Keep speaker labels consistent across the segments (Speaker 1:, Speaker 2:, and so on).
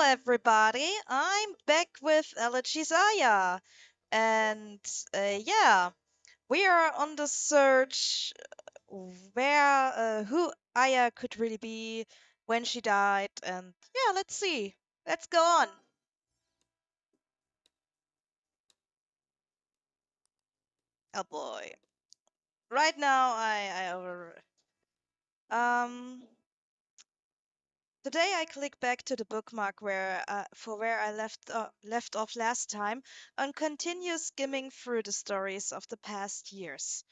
Speaker 1: everybody. I'm back with Elegies Aya. And yeah, we are on the search who Aya could really be when she died. And yeah, let's see. Let's go on. Oh boy. Right now, um, today I click back to the bookmark where I left off last time and continue skimming through the stories of the past years.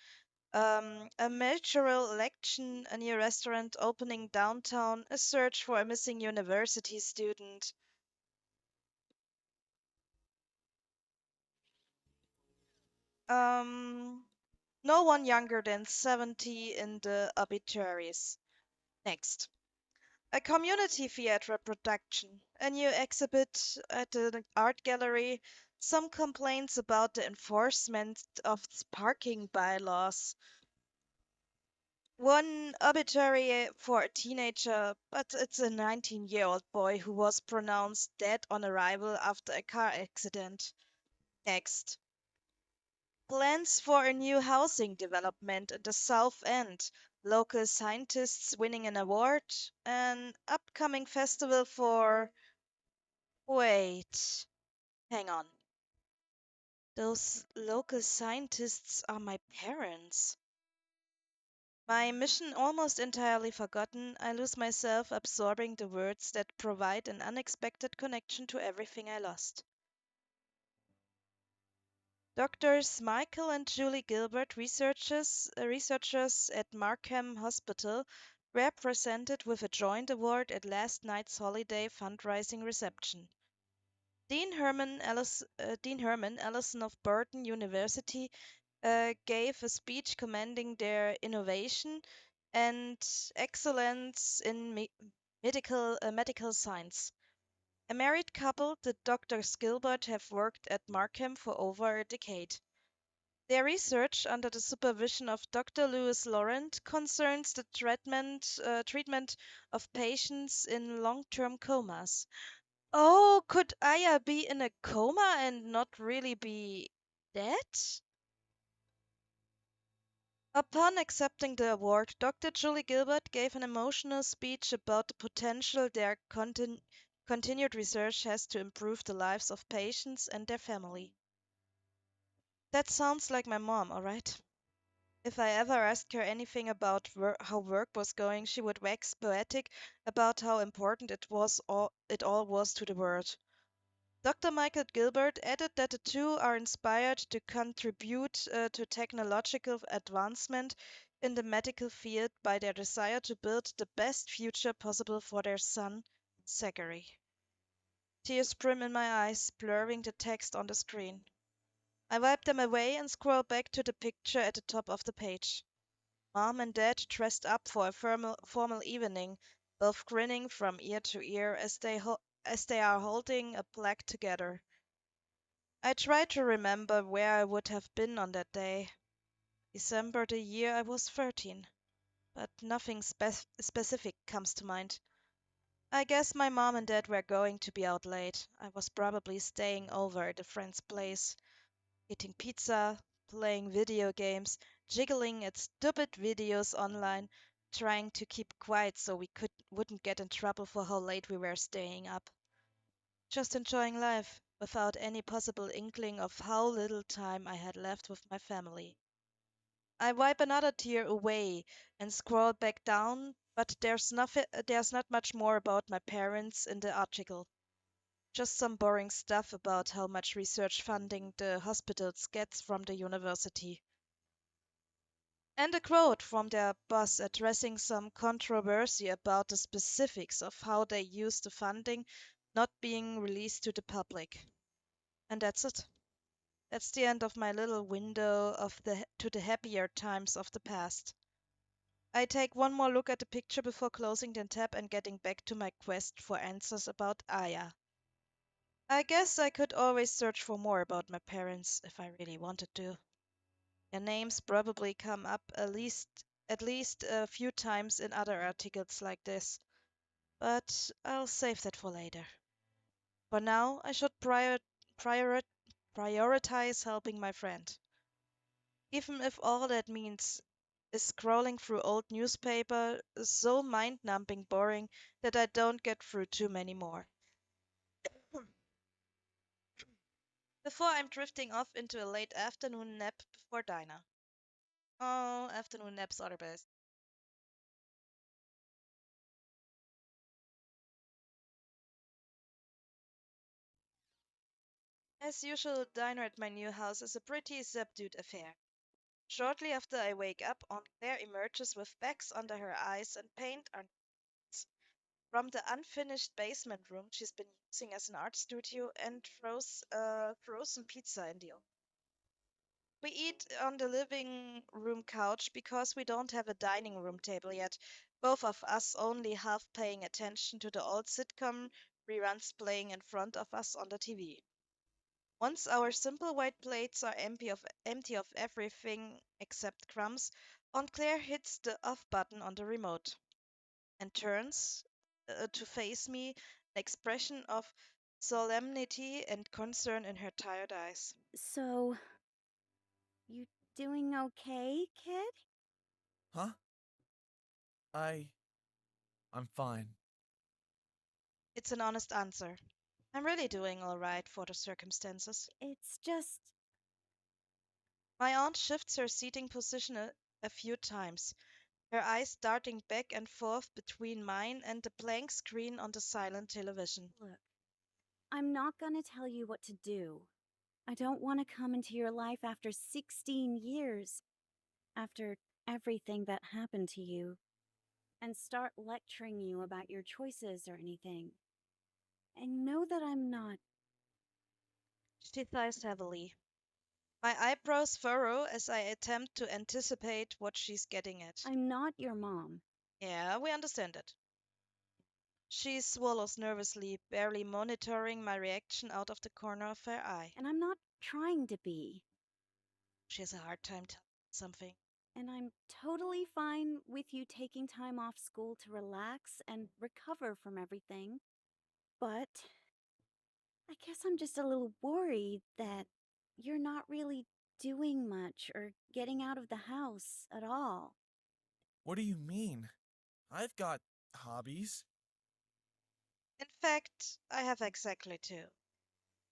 Speaker 1: A mayoral election, a new restaurant opening downtown, a search for a missing university student. Um, no one younger than 70 in the obituaries. Next. A community theatre production, a new exhibit at the art gallery, some complaints about the enforcement of parking bylaws. One obituary for a teenager, but it's a 19-year-old boy who was pronounced dead on arrival after a car accident. Next. Plans for a new housing development at the South End. Local scientists winning an award. An upcoming festival for. Wait, hang on. Those local scientists are my parents. My mission almost entirely forgotten, I lose myself absorbing the words that provide an unexpected connection to everything I lost. Doctors Michael and Julie Gilbert, researchers at Markham Hospital, were presented with a joint award at last night's holiday fundraising reception. Dean Herman Allison of Burton University gave a speech commending their innovation and excellence in medical science. A married couple, the Drs. Gilbert have worked at Markham for over a decade. Their research, under the supervision of Dr. Lewis Laurent, concerns the treatment of patients in long-term comas. Oh, could Aya be in a coma and not really be dead? Upon accepting the award, Dr. Julie Gilbert gave an emotional speech about the potential their continued research has to improve the lives of patients and their family. That sounds like my mom, all right? If I ever asked her anything about how work was going, she would wax poetic about how important it all was to the world. Dr. Michael Gilbert added that the two are inspired to contribute to technological advancement in the medical field by their desire to build the best future possible for their son, Zachary. Tears brim in my eyes, blurring the text on the screen. I wipe them away and scroll back to the picture at the top of the page. Mom and Dad dressed up for a formal evening, both grinning from ear to ear as they are holding a plaque together. I try to remember where I would have been on that day. December the year I was 13, but nothing specific comes to mind. I guess my mom and dad were going to be out late. I was probably staying over at a friend's place, eating pizza, playing video games, jiggling at stupid videos online, trying to keep quiet so wouldn't get in trouble for how late we were staying up. Just enjoying life, without any possible inkling of how little time I had left with my family. I wipe another tear away and scroll back down, but there's not much more about my parents in the article. Just some boring stuff about how much research funding the hospitals gets from the university. And a quote from their boss addressing some controversy about the specifics of how they use the funding not being released to the public. And that's it. That's the end of my little window to the happier times of the past. I take one more look at the picture before closing the tab and getting back to my quest for answers about Aya. I guess I could always search for more about my parents if I really wanted to. Their names probably come up at least a few times in other articles like this, but I'll save that for later. For now, I should prior- prioritize helping my friend. Even if all that means is scrolling through old newspaper is so mind-numbing boring that I don't get through too many more. Before I'm drifting off into a late afternoon nap before dinner. Oh, afternoon naps are the best. As usual, dinner at my new house is a pretty subdued affair. Shortly after I wake up, Aunt Claire emerges with bags under her eyes and paint on from the unfinished basement room she's been using as an art studio and throws a frozen pizza in the oven. We eat on the living room couch because we don't have a dining room table yet, both of us only half paying attention to the old sitcom reruns playing in front of us on the TV. Once our simple white plates are empty of everything except crumbs, Aunt Claire hits the off button on the remote and turns to face me, an expression of solemnity and concern in her tired eyes.
Speaker 2: So, you doing okay, kid?
Speaker 3: Huh? I. I'm fine.
Speaker 1: It's an honest answer. I'm really doing all right for the circumstances.
Speaker 2: It's just.
Speaker 1: My aunt shifts her seating position a few times, her eyes darting back and forth between mine and the blank screen on the silent television.
Speaker 2: Look, I'm not gonna tell you what to do. I don't want to come into your life after 16 years, after everything that happened to you, and start lecturing you about your choices or anything. I know that I'm not.
Speaker 1: She sighs heavily. My eyebrows furrow as I attempt to anticipate what she's getting at.
Speaker 2: I'm not your mom.
Speaker 1: Yeah, we understand it. She swallows nervously, barely monitoring my reaction out of the corner of her eye.
Speaker 2: And I'm not trying to be.
Speaker 1: She has a hard time telling something.
Speaker 2: And I'm totally fine with you taking time off school to relax and recover from everything. But I guess I'm just a little worried that you're not really doing much or getting out of the house at all.
Speaker 3: What do you mean? I've got hobbies.
Speaker 1: In fact, I have exactly two.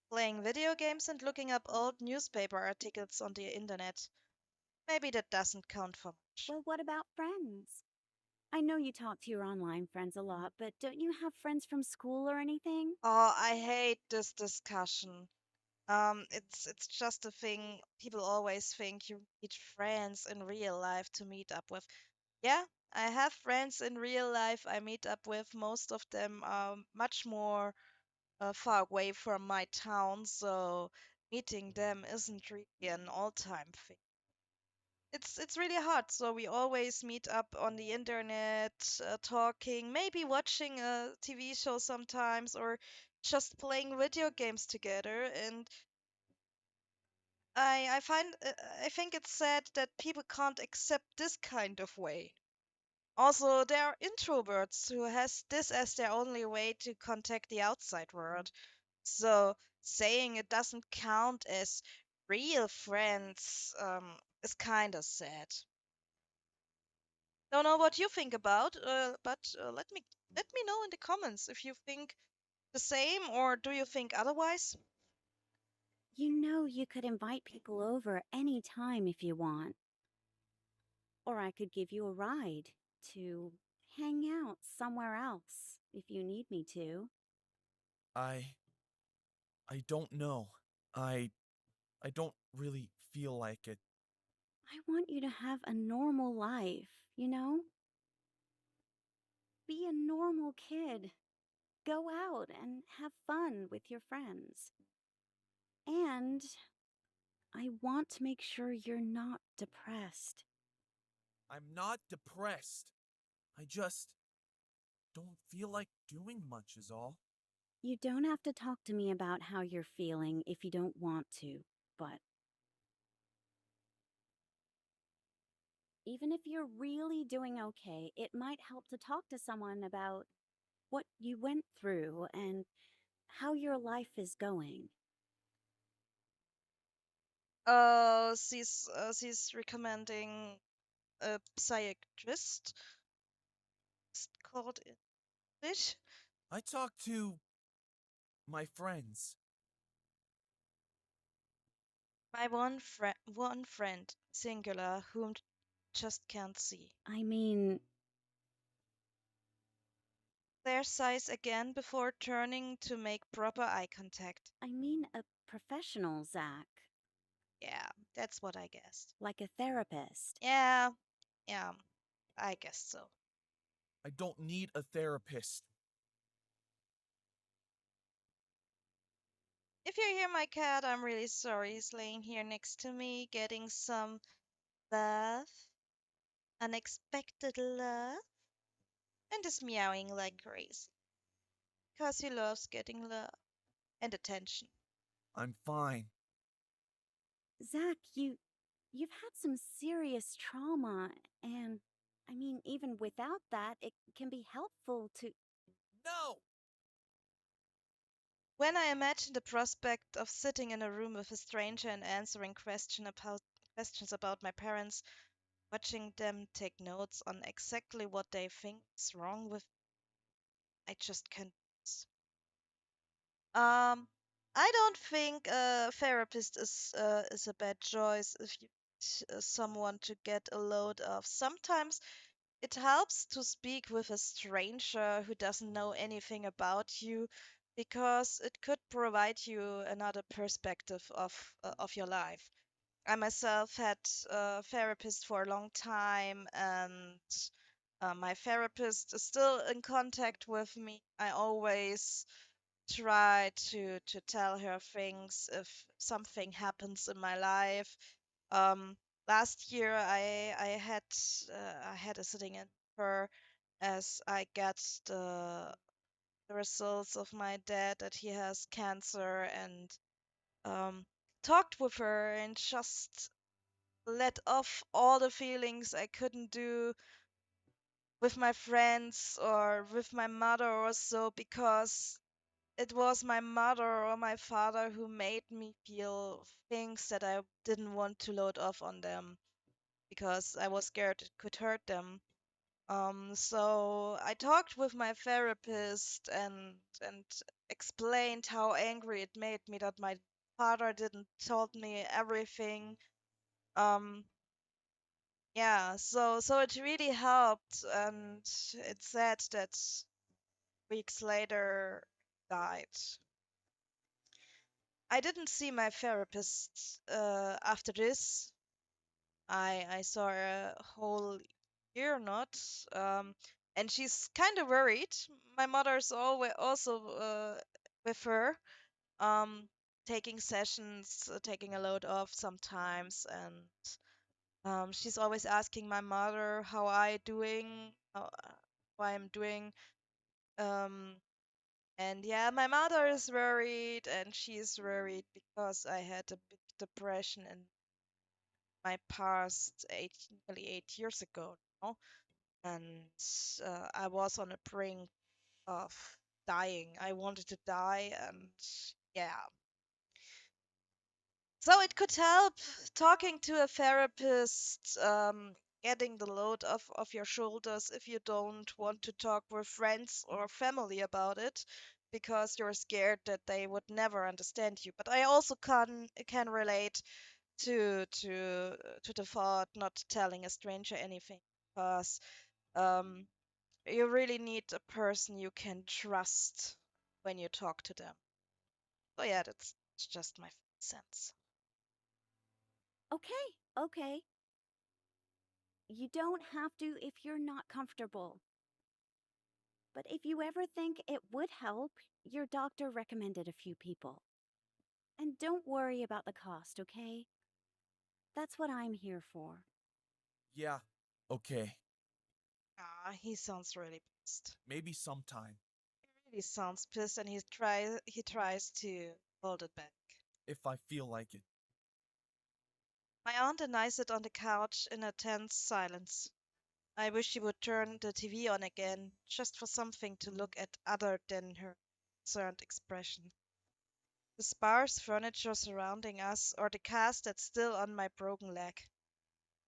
Speaker 1: Playing video games and looking up old newspaper articles on the internet. Maybe that doesn't count for much.
Speaker 2: Well, what about friends? I know you talk to your online friends a lot, but don't you have friends from school or anything?
Speaker 1: Oh, I hate this discussion. It's just a thing. People always think you need friends in real life to meet up with. Yeah, I have friends in real life I meet up with. Most of them are much more far away from my town, so meeting them isn't really an all-time thing. It's really hard, so we always meet up on the internet, talking, maybe watching a TV show sometimes, or just playing video games together. And I think it's sad that people can't accept this kind of way. Also, there are introverts who has this as their only way to contact the outside world. So saying it doesn't count as real friends is kind of sad. Don't know what you think about, but let me know in the comments if you think the same or do you think otherwise.
Speaker 2: You know you could invite people over any time if you want. Or I could give you a ride to hang out somewhere else if you need me to.
Speaker 3: I. I don't know. I. I don't really feel like it.
Speaker 2: I want you to have a normal life, you know? Be a normal kid. Go out and have fun with your friends. And I want to make sure you're not depressed.
Speaker 3: I'm not depressed. I just don't feel like doing much, is all.
Speaker 2: You don't have to talk to me about how you're feeling if you don't want to, but even if you're really doing okay, it might help to talk to someone about what you went through and how your life is going.
Speaker 1: She's recommending a psychiatrist. It's called English.
Speaker 3: I talked to my friends.
Speaker 1: My one friend, singular, whom just can't see.
Speaker 2: I mean,
Speaker 1: Claire sighs again before turning to make proper eye contact.
Speaker 2: a professional, Zach.
Speaker 1: Yeah, that's what I guessed.
Speaker 2: Like a therapist.
Speaker 1: Yeah, yeah, I guess so.
Speaker 3: I don't need a therapist.
Speaker 1: If you hear my cat, I'm really sorry. He's laying here next to me, getting some love, unexpected love, and is meowing like crazy. Because he loves getting love and attention.
Speaker 3: I'm fine.
Speaker 2: Zach, you've had some serious trauma, and even without that, it can be helpful to.
Speaker 3: No!
Speaker 1: When I imagine the prospect of sitting in a room with a stranger and answering questions about my parents, watching them take notes on exactly what they think is wrong with, I just can't. Um, I don't think a therapist is a bad choice if you need someone to get a load of. Sometimes it helps to speak with a stranger who doesn't know anything about you because it could provide you another perspective of your life. I myself had a therapist for a long time, and my therapist is still in contact with me. I always try to tell her things if something happens in my life. Um, Last year I had a sitting in her as I got the results of my dad that he has cancer, and um, talked with her and just let off all the feelings I couldn't do with my friends or with my mother or so, because it was my mother or my father who made me feel things that I didn't want to load off on them because I was scared it could hurt them. So I talked with my therapist and explained how angry it made me that my father didn't told me everything. Um, yeah, so it really helped, and it's sad that weeks later died. I didn't see my therapist after this. I saw her a whole year not, um, and she's kind of worried. My mother's always also with her, um, taking sessions, taking a load off sometimes, and she's always asking my mother how I doing, how I'm doing. Um, And yeah, my mother is worried, and she's worried because I had a big depression in my past nearly 8 years ago now, and I was on the brink of dying. I wanted to die, and yeah. So it could help talking to a therapist, getting the load off your shoulders if you don't want to talk with friends or family about it because you're scared that they would never understand you. But I also can relate to the thought not telling a stranger anything because um, you really need a person you can trust when you talk to them. So yeah, that's just my sense.
Speaker 2: Okay, okay. You don't have to if you're not comfortable. But if you ever think it would help, your doctor recommended a few people. And don't worry about the cost, okay? That's what I'm here for.
Speaker 3: Yeah, okay.
Speaker 1: Ah, he sounds really pissed.
Speaker 3: Maybe sometime,
Speaker 1: He really sounds pissed, and he tries to hold it back.
Speaker 3: if I feel like it.
Speaker 1: My aunt and I sit on the couch in a tense silence. I wish she would turn the TV on again, just for something to look at other than her. concerned expression. The sparse furniture surrounding us, or the cast that's still on my broken leg.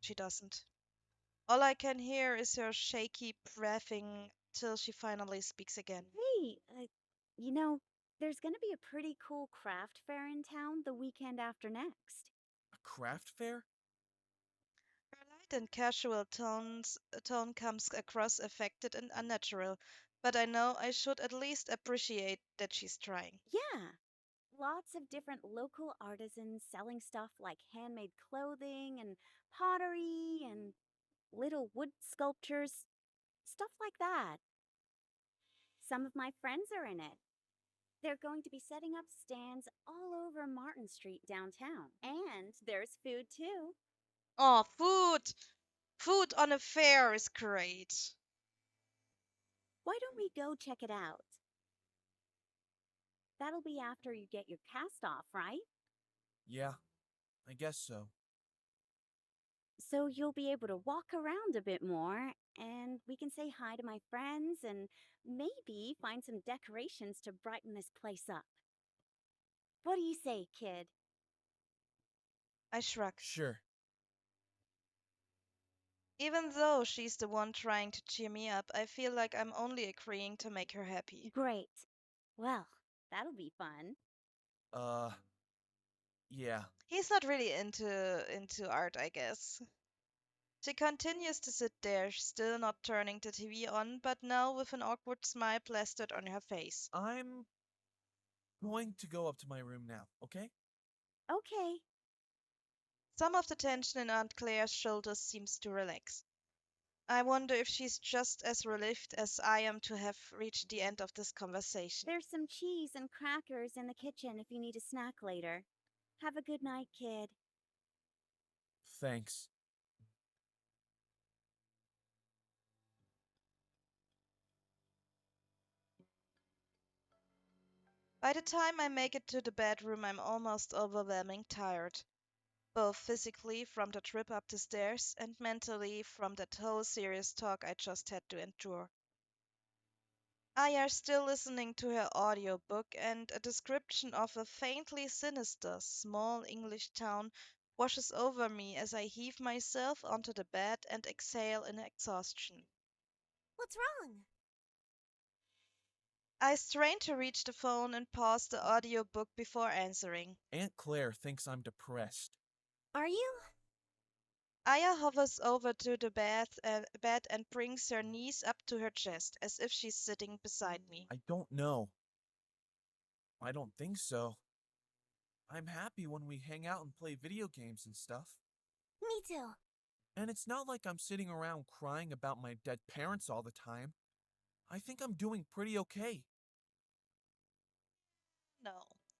Speaker 1: She doesn't. All I can hear is her shaky breathing till she finally speaks again.
Speaker 2: Hey, you know, there's gonna be a pretty cool craft fair in town the weekend after next.
Speaker 3: A craft fair?
Speaker 1: Her light and casual tone comes across affected and unnatural, but I know I should at least appreciate that she's trying.
Speaker 2: Yeah, lots of different local artisans selling stuff like handmade clothing and pottery and little wood sculptures, stuff like that. Some of my friends are in it. They're going to be setting up stands all over Martin Street downtown. And there's food too.
Speaker 1: Oh, food! Food on a fair is great.
Speaker 2: Why don't we go check it out? That'll be after you get your cast off, right?
Speaker 3: Yeah, I guess so.
Speaker 2: So you'll be able to walk around a bit more, and we can say hi to my friends and maybe find some decorations to brighten this place up. What do you say, kid?
Speaker 1: I shrug.
Speaker 3: Sure.
Speaker 1: Even though she's the one trying to cheer me up, I feel like I'm only agreeing to make her happy.
Speaker 2: Great. Well, that'll be fun.
Speaker 3: Uh, yeah.
Speaker 1: He's not really into art, I guess. She continues to sit there, still not turning the TV on, but now with an awkward smile plastered on her face.
Speaker 3: I'm going to go up to my room now, okay?
Speaker 2: Okay.
Speaker 1: Some of the tension in Aunt Claire's shoulders seems to relax. I wonder if she's just as relieved as I am to have reached the end of this conversation.
Speaker 2: There's some cheese and crackers in the kitchen if you need a snack later. Have a good night, kid.
Speaker 3: Thanks.
Speaker 1: By the time I make it to the bedroom, I'm almost overwhelming tired, both physically from the trip up the stairs and mentally from that whole serious talk I just had to endure. Aya is still listening to her audiobook, and a description of a faintly sinister, small English town washes over me as I heave myself onto the bed and exhale in exhaustion.
Speaker 4: What's wrong?
Speaker 1: I strain to reach the phone and pause the audiobook before answering.
Speaker 3: Aunt Claire thinks I'm depressed.
Speaker 4: Are you?
Speaker 1: Aya hovers over to the bed and brings her knees up to her chest, as if she's sitting beside me.
Speaker 3: I don't know. I don't think so. I'm happy when we hang out and play video games and stuff.
Speaker 4: Me too.
Speaker 3: And it's not like I'm sitting around crying about my dead parents all the time. I think I'm doing pretty okay.
Speaker 1: No,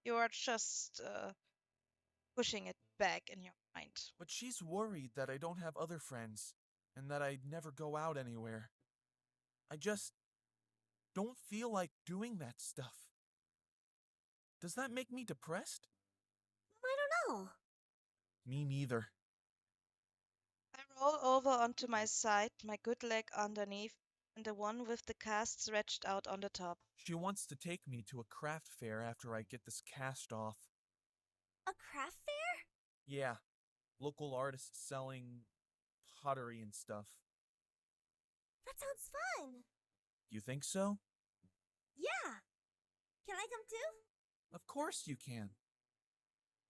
Speaker 1: you are just pushing it back in your mind.
Speaker 3: But she's worried that I don't have other friends and that I'd never go out anywhere. I just don't feel like doing that stuff. Does that make me depressed?
Speaker 4: I don't know.
Speaker 3: Me neither.
Speaker 1: I roll over onto my side, my good leg underneath, and the one with the cast stretched out on the top.
Speaker 3: She wants to take me to a craft fair after I get this cast off.
Speaker 4: A craft fair?
Speaker 3: Yeah, local artists selling pottery and stuff.
Speaker 4: That sounds fun.
Speaker 3: You think so?
Speaker 4: Yeah. Can I come too?
Speaker 3: Of course you can.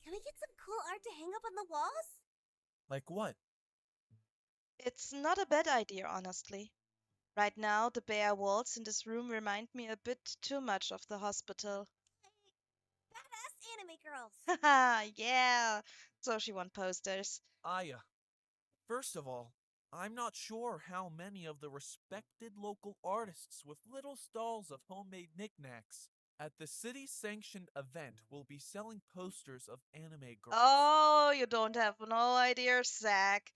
Speaker 4: Can we get some cool art to hang up on the walls?
Speaker 3: Like what?
Speaker 1: It's not a bad idea, honestly. Right now, the bare walls in this room remind me a bit too much of the hospital.
Speaker 4: Hey, badass anime girls.
Speaker 1: Haha, yeah! So she want posters.
Speaker 3: Aya. First of all, I'm not sure how many of the respected local artists with little stalls of homemade knickknacks at the city sanctioned event will be selling posters of anime girls.
Speaker 1: Oh, you don't have no idea, Zach.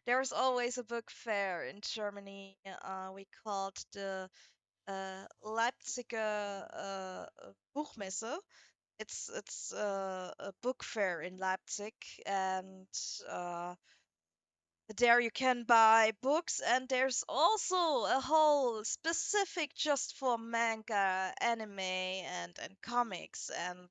Speaker 1: There's always a book fair in Germany. We called the Leipziger Buchmesse. It's a book fair in Leipzig, and uh, There you can buy books, and there's also a whole specific just for manga, anime, and comics. And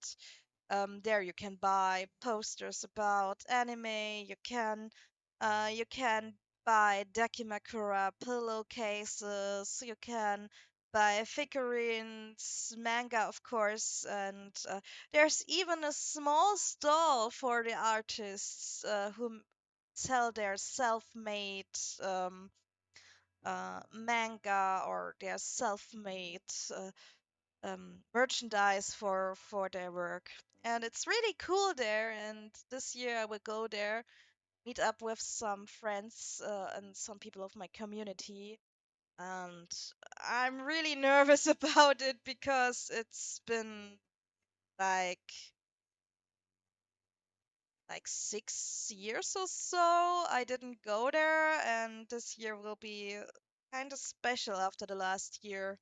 Speaker 1: there you can buy posters about anime. You can buy Dakimakura pillowcases. You can buy figurines, manga, of course, and there's even a small stall for the artists who sell their self-made um, manga or their self-made merchandise for their work. And it's really cool there. And this year I will go there, meet up with some friends and some people of my community. And I'm really nervous about it because it's been like 6 years or so I didn't go there, and this year will be kind of special after the last year.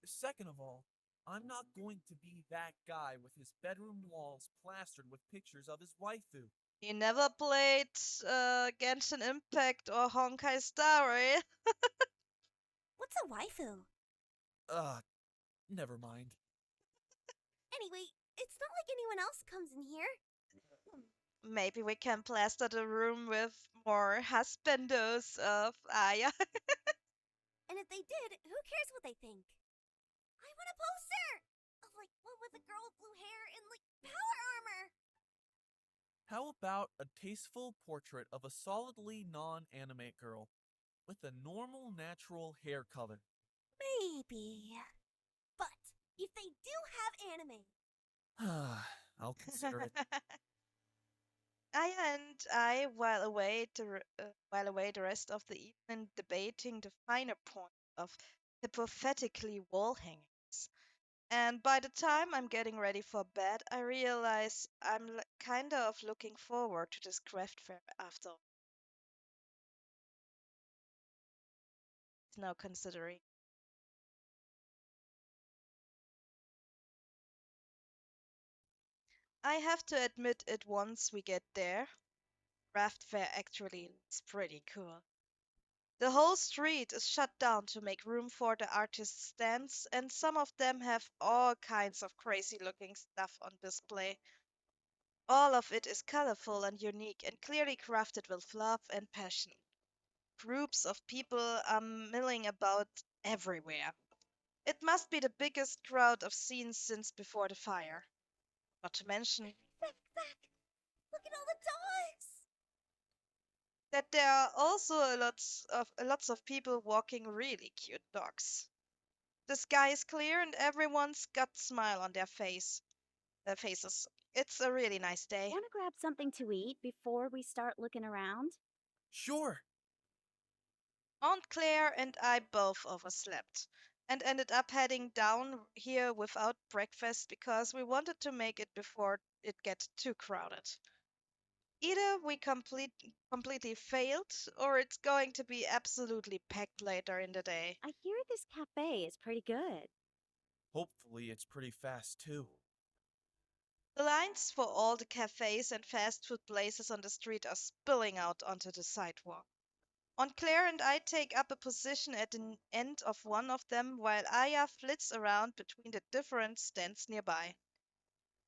Speaker 3: Second of all, I'm not going to be that guy with his bedroom walls plastered with pictures of his waifu.
Speaker 1: You never played Genshin Impact or Honkai Star, eh?
Speaker 4: What's a waifu?
Speaker 3: Ugh, never mind.
Speaker 4: Anyway, it's not like anyone else comes in here.
Speaker 1: Maybe we can plaster the room with more husbandos of Aya.
Speaker 4: And if they did, who cares what they think? I want a poster! Of like one with a girl with blue hair and like power armor!
Speaker 3: How about a tasteful portrait of a solidly non anime girl with a normal natural hair color?
Speaker 4: Maybe. But if they do have anime,
Speaker 3: I'll consider it.
Speaker 1: Aya and I, while away the rest of the evening debating the finer point of hypothetically wall hangings. And by the time I'm getting ready for bed, I realize I'm kind of looking forward to this craft fair after all. Now considering. I have to admit it once we get there. Craft fair actually looks pretty cool. The whole street is shut down to make room for the artists' stands, and some of them have all kinds of crazy looking stuff on display. All of it is colorful and unique and clearly crafted with love and passion. Groups of people are milling about everywhere. It must be the biggest crowd I've seen since before the fire. Not to mention
Speaker 4: Zack, Zack, look at all the dogs!
Speaker 1: that there are also lots of people walking really cute dogs. The sky is clear and everyone's got a smile on their faces. It's a really nice day.
Speaker 2: Want to grab something to eat before we start looking around?
Speaker 3: Sure.
Speaker 1: Aunt Claire and I both overslept and ended up heading down here without breakfast because we wanted to make it before it gets too crowded. Either we completely failed or it's going to be absolutely packed later in the day.
Speaker 2: I hear this cafe is pretty good.
Speaker 3: Hopefully, it's pretty fast too.
Speaker 1: The lines for all the cafes and fast food places on the street are spilling out onto the sidewalk. Aunt Claire and I take up a position at the end of one of them while Aya flits around between the different stands nearby.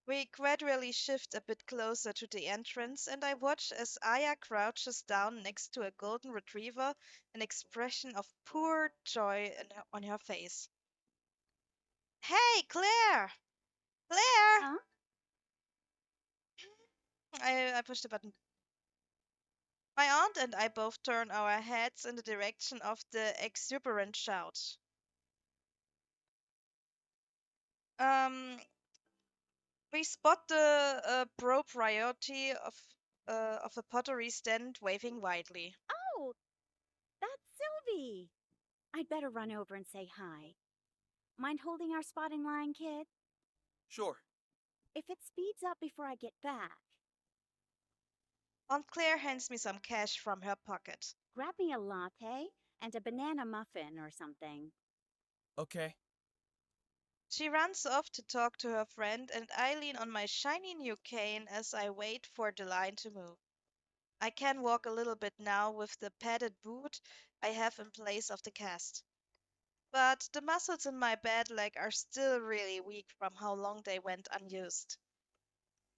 Speaker 1: We gradually shift a bit closer to the entrance, and I watch as Aya crouches down next to a golden retriever, an expression of pure joy on her face. Hey, Claire! Claire!
Speaker 2: Huh?
Speaker 1: I pushed the button. My aunt and I both turn our heads in the direction of the exuberant shout. Um, we spot the proprietor of a pottery stand waving widely.
Speaker 2: Oh, that's Sylvie. I'd better run over and say hi. Mind holding our spot in line, kid?
Speaker 3: Sure.
Speaker 2: If it speeds up before I get back,
Speaker 1: Aunt Claire hands me some cash from her pocket.
Speaker 2: grab me a latte and a banana muffin or something.
Speaker 3: Okay.
Speaker 1: She runs off to talk to her friend, and I lean on my shiny new cane as I wait for the line to move. I can walk a little bit now with the padded boot I have in place of the cast. But the muscles in my bad leg are still really weak from how long they went unused.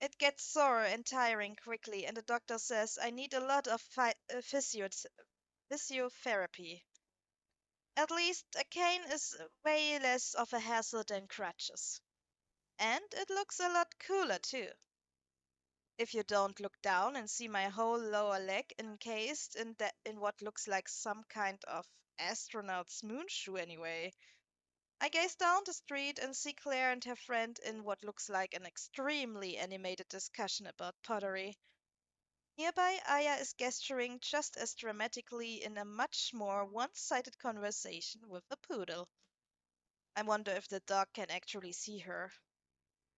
Speaker 1: It gets sore and tiring quickly, and the doctor says I need a lot of physiotherapy. At least a cane is way less of a hassle than crutches. And it looks a lot cooler too. If you don't look down and see my whole lower leg encased in what looks like some kind of astronaut's moon shoe anyway. I gaze down the street and see Claire and her friend in what looks like an extremely animated discussion about pottery. Nearby, Aya is gesturing just as dramatically in a much more one-sided conversation with the poodle. I wonder if the dog can actually see her.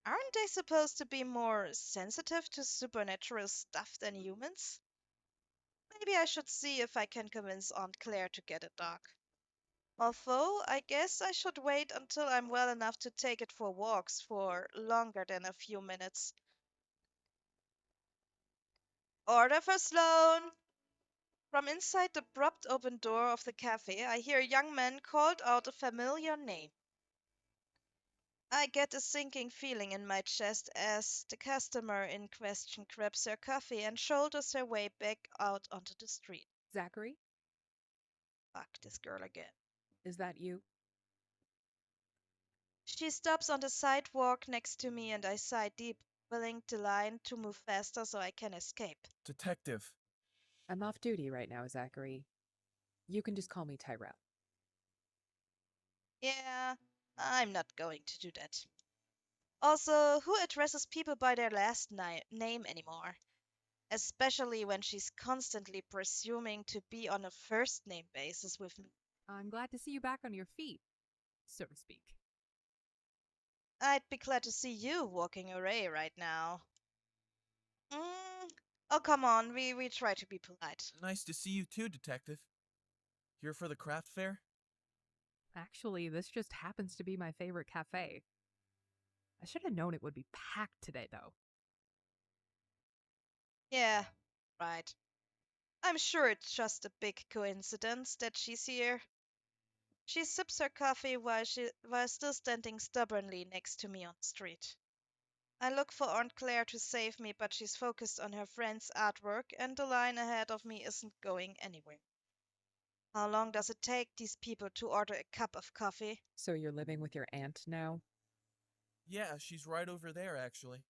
Speaker 1: Aren't they supposed to be more sensitive to supernatural stuff than humans? Maybe I should see if I can convince Aunt Claire to get a dog. Although, I guess I should wait until I'm well enough to take it for walks for longer than a few minutes. Order for Sloane! From inside the propped open door of the cafe, I hear a young man called out a familiar name. I get a sinking feeling in my chest as the customer in question grabs her coffee and shoulders her way back out onto the street.
Speaker 5: Zachary,
Speaker 1: Fuck this girl again.
Speaker 5: is that you?
Speaker 1: She stops on the sidewalk next to me and I sigh deep, willing the line to move faster so I can escape.
Speaker 3: Detective.
Speaker 5: I'm off duty right now, Zachary. You can just call me Tyrell.
Speaker 1: Yeah, I'm not going to do that. Also, who addresses people by their last name anymore? Especially when she's constantly presuming to be on a first name basis with me.
Speaker 5: I'm glad to see you back on your feet, so to speak.
Speaker 1: I'd be glad to see you walking away right now. Mm. Oh, come on, we try to be polite.
Speaker 3: Nice to see you too, Detective. Here for the craft fair?
Speaker 5: Actually, this just happens to be my favorite cafe. I should have known it would be packed today, though.
Speaker 1: Yeah, right. I'm sure it's just a big coincidence that she's here. She sips her coffee while still standing stubbornly next to me on the street. I look for Aunt Claire to save me, but she's focused on her friend's artwork, and the line ahead of me isn't going anywhere. How long does it take these people to order a cup of coffee?
Speaker 5: So you're living with your aunt now?
Speaker 3: Yeah, she's right over there, actually.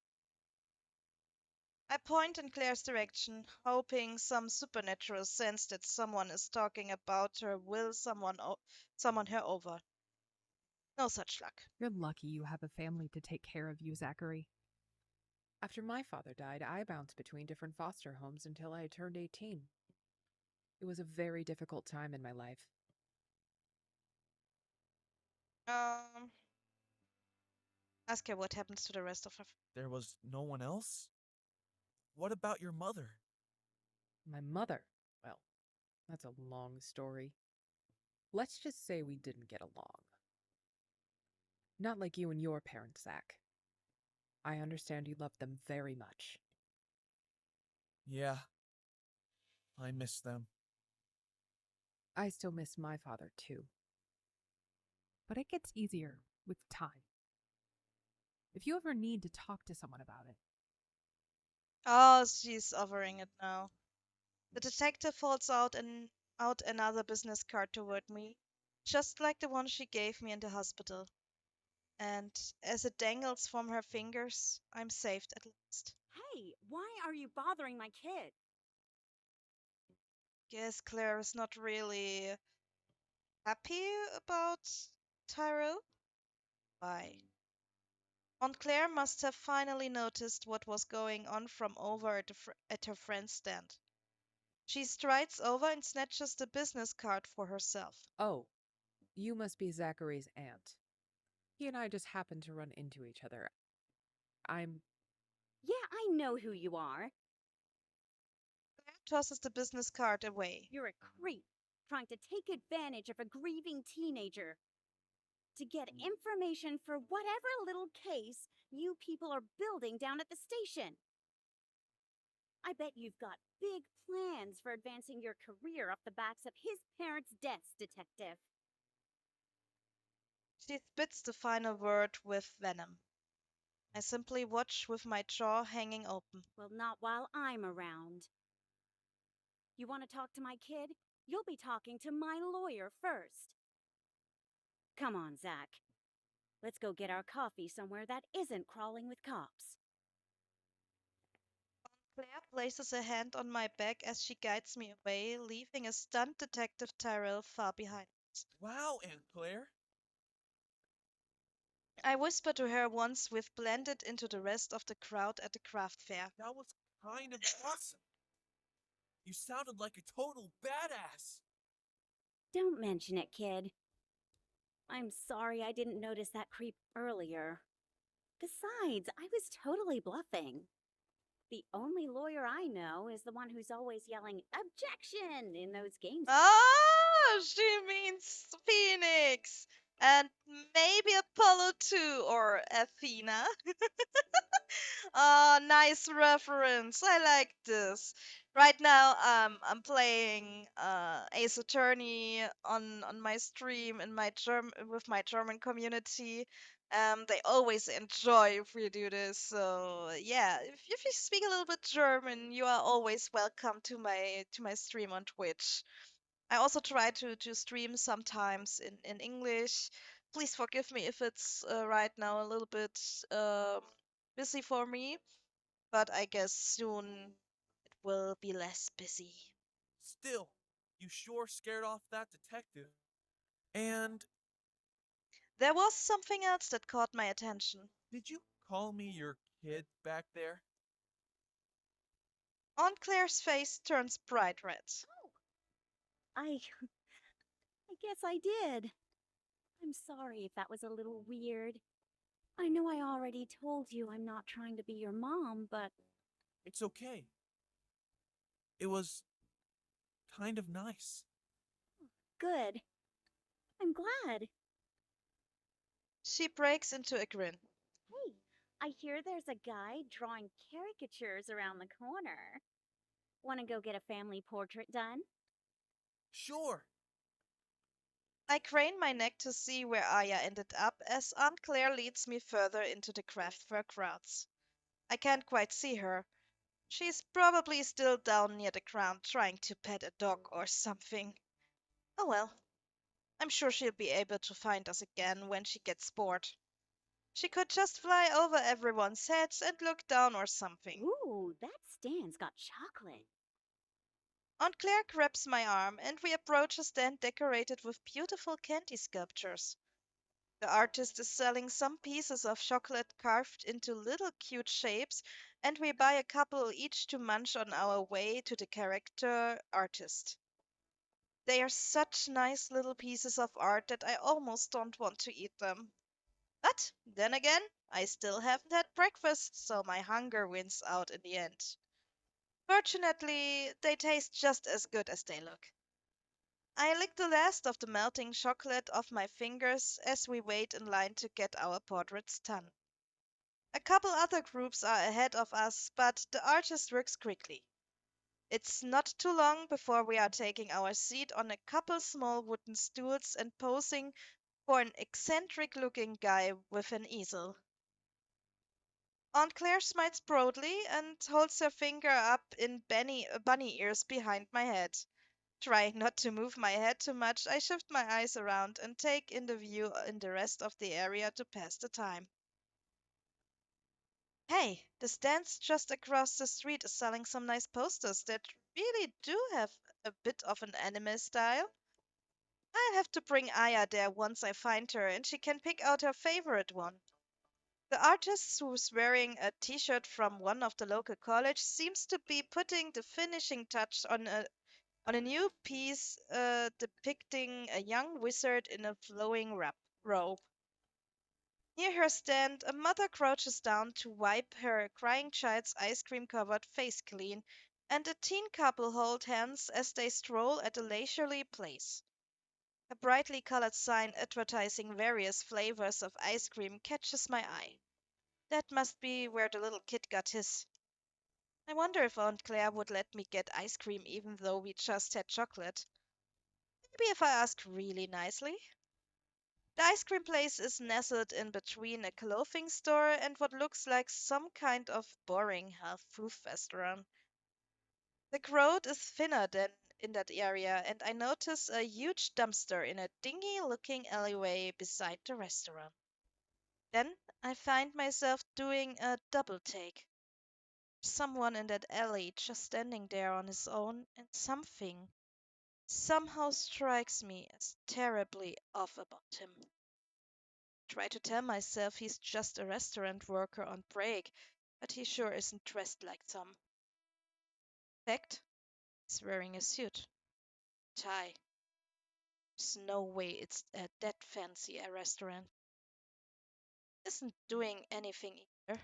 Speaker 1: I point in Claire's direction, hoping some supernatural sense that someone is talking about her will summon her over. No such luck.
Speaker 5: You're lucky you have a family to take care of you, Zachary. After my father died, I bounced between different foster homes until I had turned 18. It was a very difficult time in my life.
Speaker 1: Um, ask her what happens to the rest of her.
Speaker 3: There was no one else? What about your mother?
Speaker 5: My mother, well, that's a long story. Let's just say we didn't get along. Not like you and your parents, Zach. I understand you love them very much.
Speaker 3: Yeah, I miss them.
Speaker 5: I still miss my father, too. But it gets easier with time. If you ever need to talk to someone about it.
Speaker 1: Oh, she's offering it now. The detective holds out another business card toward me, just like the one she gave me in the hospital. And as it dangles from her fingers, I'm saved at last.
Speaker 2: Hey, why are you bothering my kid?
Speaker 1: Guess Claire is not really happy about Tyrell? Why? Aunt Claire must have finally noticed what was going on from over at her friend's stand. She strides over and snatches the business card for herself.
Speaker 5: Oh, you must be Zachary's aunt. He and I just happened to run into each other. I'm.
Speaker 2: Yeah, I know who you are.
Speaker 1: Claire tosses the business card away.
Speaker 2: You're a creep, trying to take advantage of a grieving teenager to get information for whatever little case you people are building down at the station. I bet you've got big plans for advancing your career off the backs of his parents' deaths, Detective.
Speaker 1: She spits the final word with venom. I simply watch with my jaw hanging open.
Speaker 2: Well, not while I'm around. You want to talk to my kid? You'll be talking to my lawyer first. Come on, Zach. Let's go get our coffee somewhere that isn't crawling with cops.
Speaker 1: Claire places a hand on my back as she guides me away, leaving a stunned Detective Tyrell far behind.
Speaker 3: Wow, Aunt Claire.
Speaker 1: I whisper to her once we've blended into the rest of the crowd at the craft fair.
Speaker 3: That was kind of awesome. You sounded like a total badass.
Speaker 2: Don't mention it, kid. I'm sorry I didn't notice that creep earlier. Besides, I was totally bluffing. The only lawyer I know is the one who's always yelling, "Objection!" in those games.
Speaker 1: Oh, she means Phoenix. And maybe Apollo too, or Athena. Oh, nice reference. I like this. Right now, I'm playing Ace Attorney on my stream in my with my German community. They always enjoy if we do this. So yeah, if you speak a little bit German, you are always welcome to my stream on Twitch. I also try to stream sometimes in English. Please forgive me if it's right now a little bit busy for me, but I guess soon it will be less busy.
Speaker 3: Still, you sure scared off that detective. And
Speaker 1: There was something else that caught my attention.
Speaker 3: did you call me your kid back there?
Speaker 1: Aunt Claire's face turns bright red.
Speaker 2: I I guess I did. I'm sorry if that was a little weird. I know I already told you I'm not trying to be your mom, but
Speaker 3: It's okay. It was kind of nice.
Speaker 2: good. I'm glad.
Speaker 1: She breaks into a grin.
Speaker 2: Hey, I hear there's a guy drawing caricatures around the corner. Want to go get a family portrait done?
Speaker 3: Sure.
Speaker 1: I crane my neck to see where Aya ended up as Aunt Claire leads me further into the craft fair crowds. I can't quite see her. She's probably still down near the ground trying to pet a dog or something. Oh well, I'm sure she'll be able to find us again when she gets bored. She could just fly over everyone's heads and look down or something.
Speaker 2: Ooh, that stand's got chocolate.
Speaker 1: Aunt Claire grabs my arm and we approach a stand decorated with beautiful candy sculptures. The artist is selling some pieces of chocolate carved into little cute shapes, and we buy a couple each to munch on our way to the character artist. They are such nice little pieces of art that I almost don't want to eat them. But then again, I still haven't had breakfast, so my hunger wins out in the end. Fortunately, they taste just as good as they look. I lick the last of the melting chocolate off my fingers as we wait in line to get our portraits done. A couple other groups are ahead of us, but the artist works quickly. It's not too long before we are taking our seat on a couple small wooden stools and posing for an eccentric looking guy with an easel. Aunt Claire smiles broadly and holds her finger up in bunny ears behind my head. Trying not to move my head too much, I shift my eyes around and take in the view in the rest of the area to pass the time. Hey, the stands just across the street is selling some nice posters that really do have a bit of an anime style. I'll have to bring Aya there once I find her and she can pick out her favorite one. The artist, who's wearing a t-shirt from one of the local colleges, seems to be putting the finishing touch on a new piece depicting a young wizard in a flowing robe. Near her stand, a mother crouches down to wipe her crying child's ice cream covered face clean, and a teen couple hold hands as they stroll at a leisurely pace. A brightly colored sign advertising various flavors of ice cream catches my eye. That must be where the little kid got his. I wonder if Aunt Claire would let me get ice cream even though we just had chocolate. Maybe if I ask really nicely. The ice cream place is nestled in between a clothing store and what looks like some kind of boring health food restaurant. The crowd is thinner than in that area, and I notice a huge dumpster in a dingy looking alleyway beside the restaurant. Then I find myself doing a double take. Someone in that alley just standing there on his own, and something somehow strikes me as terribly off about him. Try to tell myself he's just a restaurant worker on break, but he sure isn't dressed like some. Fact, he's wearing a suit, tie. There's no way it's that fancy a restaurant. Isn't doing anything either.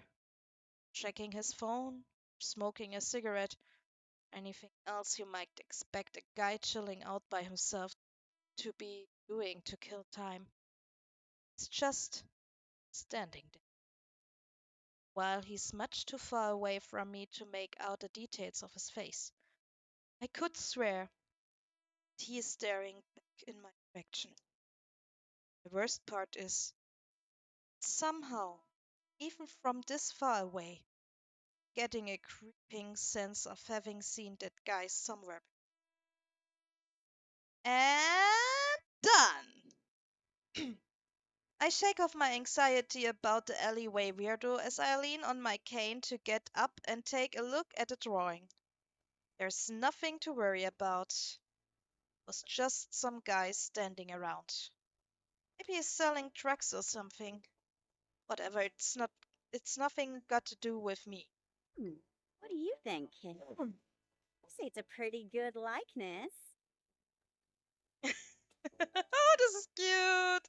Speaker 1: Checking his phone, smoking a cigarette, anything else you might expect a guy chilling out by himself to be doing to kill time. It's just standing there. While he's much too far away from me to make out the details of his face. I could swear he is staring back in my direction. The worst part is, somehow, even from this far away, getting a creeping sense of having seen that guy somewhere. And done! I shake off my anxiety about the alleyway weirdo as I lean on my cane to get up and take a look at the drawing. There's nothing to worry about. It was just some guy standing around. Maybe he's selling drugs or something. Whatever, it's nothing got to do with me.
Speaker 2: What do you think, kid? I say it's a pretty good likeness.
Speaker 1: Oh, this is cute.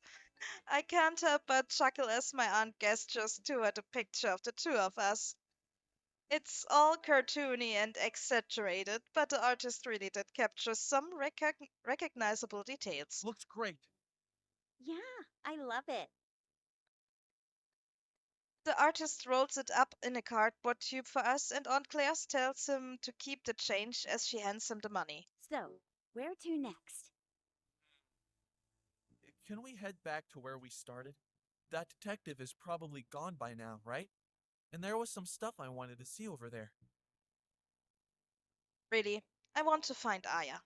Speaker 1: I can't help but chuckle as my aunt gestures toward the picture of the two of us. It's all cartoony and exaggerated, but the artist really did capture some recognizable details.
Speaker 3: Looks great.
Speaker 2: Yeah, I love it.
Speaker 1: The artist rolls it up in a cardboard tube for us, and Aunt Claire tells him to keep the change as she hands him the money.
Speaker 2: So, where to next?
Speaker 3: Can we head back to where we started? That detective is probably gone by now, right? And there was some stuff I wanted to see over there.
Speaker 1: Really, I want to find Aya.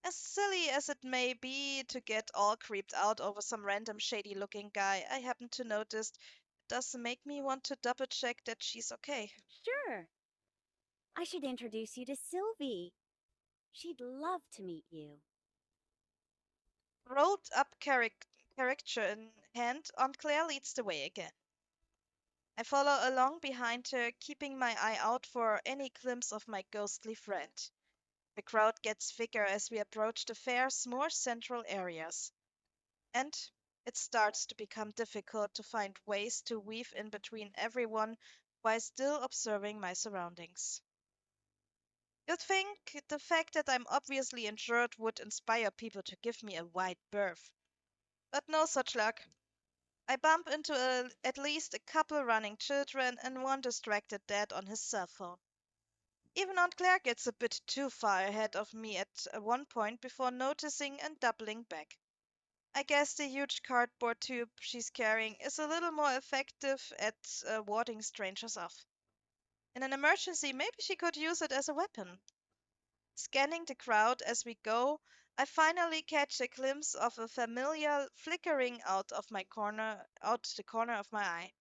Speaker 1: As silly as it may be to get all creeped out over some random shady looking guy I happen to notice, it does make me want to double check that she's okay.
Speaker 2: Sure. I should introduce you to Sylvie. She'd love to meet you.
Speaker 1: Rolled up character in hand, Aunt Claire leads the way again. I follow along behind her, keeping my eye out for any glimpse of my ghostly friend. The crowd gets thicker as we approach the fair's more central areas, and it starts to become difficult to find ways to weave in between everyone while still observing my surroundings. You'd think the fact that I'm obviously injured would inspire people to give me a wide berth, but no such luck. I bump into at least a couple running children and one distracted dad on his cell phone. Even Aunt Claire gets a bit too far ahead of me at one point before noticing and doubling back. I guess the huge cardboard tube she's carrying is a little more effective at warding strangers off. In an emergency, maybe she could use it as a weapon. Scanning the crowd as we go, I finally catch a glimpse of a familiar flickering out the corner of my eye.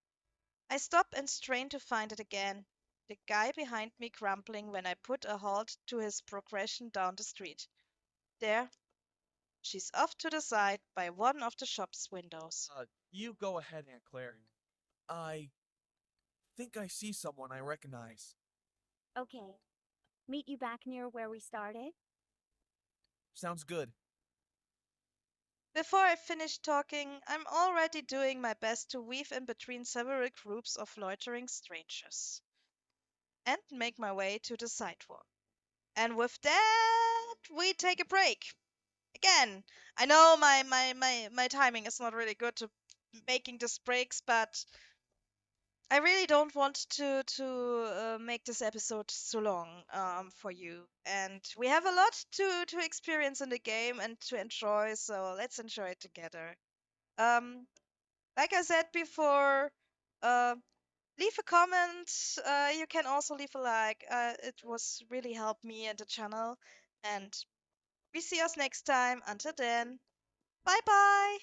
Speaker 1: I stop and strain to find it again. The guy behind me grumbling when I put a halt to his progression down the street. There, she's off to the side by one of the shop's windows.
Speaker 3: You go ahead, Aunt Claire. I think I see someone I recognize.
Speaker 2: Okay. Meet you back near where we started?
Speaker 3: Sounds good.
Speaker 1: Before I finish talking, I'm already doing my best to weave in between several groups of loitering strangers and make my way to the sidewalk. And with that, we take a break. Again, I know my timing is not really good to making these breaks, but I really don't want to make this episode so long for you, and we have a lot to experience in the game and to enjoy. So let's enjoy it together. Um, like I said before, uh, leave a comment. You can also leave a like. It was really helped me and the channel, and we see us next time. Until then, bye bye.